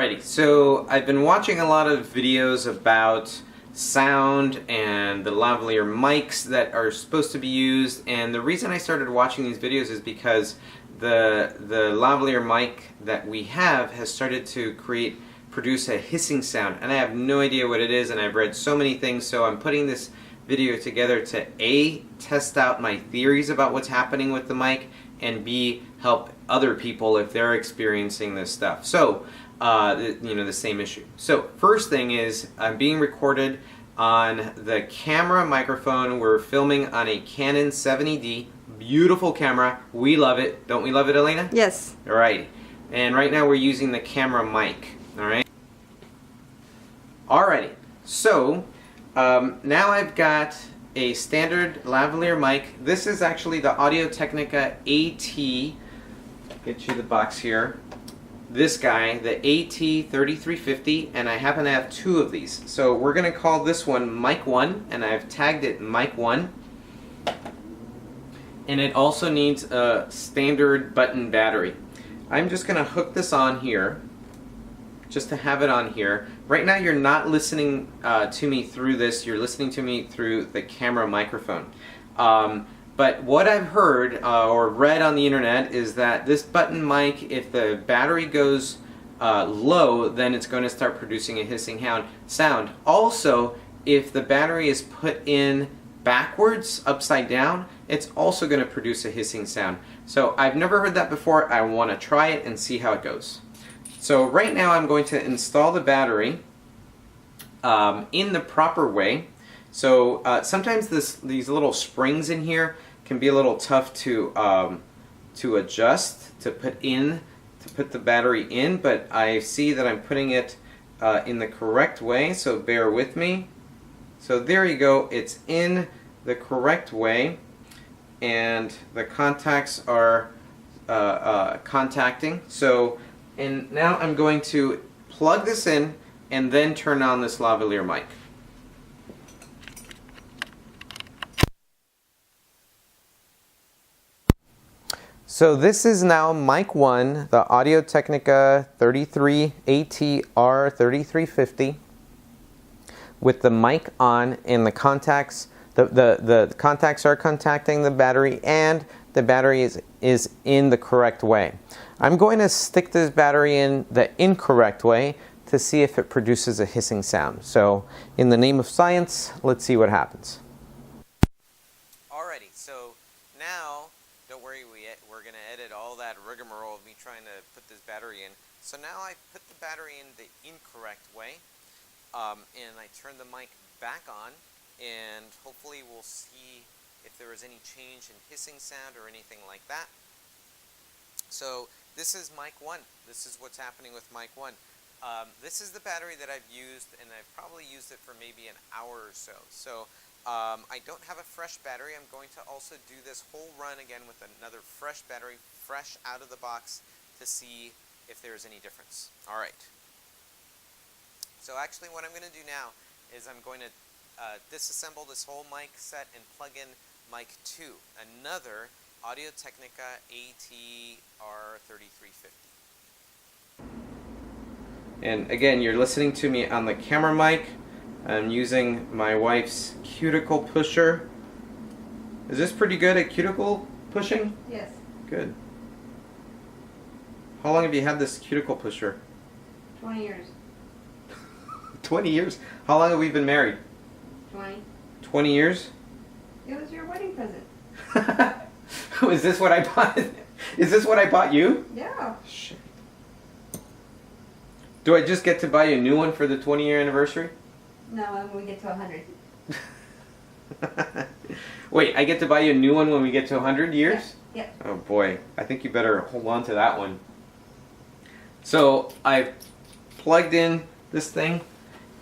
Alrighty, so I've been watching a lot of videos about sound and the lavalier mics that are supposed to be used, and the reason I started watching these videos is because the lavalier mic that we have has started to produce a hissing sound, and I have no idea what it is, and I've read so many things, so I'm putting this video together to A, test out my theories about what's happening with the mic, and B, help other people if they're experiencing this stuff. So, the same issue. So, first thing is, I'm being recorded on the camera microphone. We're filming on a Canon 70D. Beautiful camera. We love it. Don't we love it, Elena? Yes. Alright. And right now we're using the camera mic. Alright? Alrighty. So, now I've got a standard lavalier mic. This is actually the Audio Technica AT. Get you the box here. This guy, the AT3350, and I happen to have two of these. So we're going to call this one Mic 1, and I've tagged it Mic 1. And it also needs a standard button battery. I'm just going to hook this on here, just to have it on here. Right now you're not listening to me through this, you're listening to me through the camera microphone. But what I've heard or read on the internet is that this button mic, if the battery goes low, then it's going to start producing a hissing sound. Also, if the battery is put in backwards, upside down, it's also going to produce a hissing sound. So I've never heard that before. I want to try it and see how it goes. So right now I'm going to install the battery in the proper way. So sometimes these little springs in here can be a little tough to adjust, to put the battery in, but I see that I'm putting it in the correct way, so bear with me. So there you go, it's in the correct way, and the contacts are contacting. So, and now I'm going to plug this in and then turn on this lavalier mic. So this is now Mic 1, the Audio Technica 33AT-R3350, with the mic on, and the contacts, the contacts are contacting the battery, and the battery is in the correct way. I'm going to stick this battery in the incorrect way to see if it produces a hissing sound. So, in the name of science, let's see what happens. Alrighty, so now, don't worry, we're going to edit all that rigmarole of me trying to put this battery in. So now I put the battery in the incorrect way, and I turn the mic back on, and hopefully we'll see if there is any change in hissing sound or anything like that. So this is Mic 1. This is what's happening with Mic 1. This is the battery that I've used, and I've probably used it for maybe an hour or so. So I don't have a fresh battery. I'm going to also do this whole run again with another fresh battery, fresh out of the box, to see if there's any difference. Alright. So actually what I'm going to do now is I'm going to disassemble this whole mic set and plug in Mic 2, another Audio Technica AT-R3350. And again, you're listening to me on the camera mic. I'm using my wife's cuticle pusher. Is this pretty good at cuticle pushing? Yes. Good. How long have you had this cuticle pusher? 20 years. 20 years? How long have we been married? 20. 20 years? It was your wedding present. Is this what I bought? Is this what I bought you? Yeah. Shit. Do I just get to buy you a new one for the 20-year anniversary? No, when we get to 100. Wait, I get to buy you a new one when we get to 100 years? Yeah. Oh boy, I think you better hold on to that one. So I've plugged in this thing,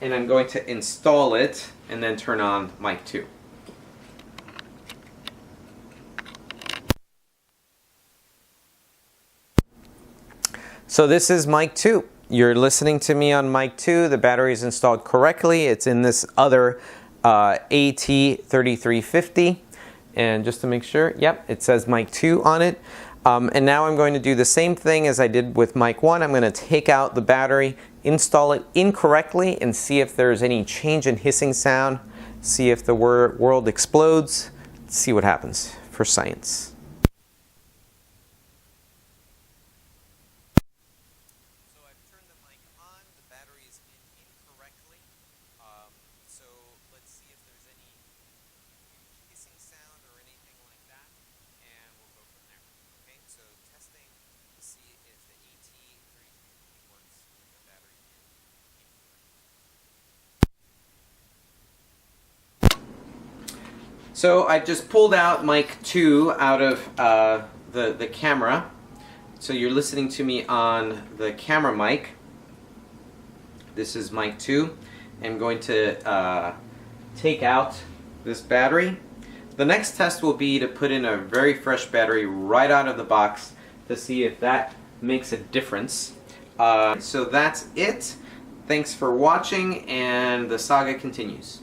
and I'm going to install it and then turn on Mic 2. So this is Mic 2. You're listening to me on Mic 2. The battery is installed correctly. It's in this other AT3350. And just to make sure, yep, it says Mic 2 on it. And now I'm going to do the same thing as I did with mic 1. I'm going to take out the battery, install it incorrectly, and see if there's any change in hissing sound. See if the world explodes. See what happens for science. So I've turned the mic on. The battery is in incorrectly. So let's see if there's any hissing sound or anything like that, and we'll go from there. Okay, so testing to see if the AT3350 works with the battery in incorrectly. So I just pulled out mic 2 out of the camera. So you're listening to me on the camera mic. This is mic 2. I'm going to take out this battery. The next test will be to put in a very fresh battery right out of the box to see if that makes a difference. So that's it. Thanks for watching, and the saga continues.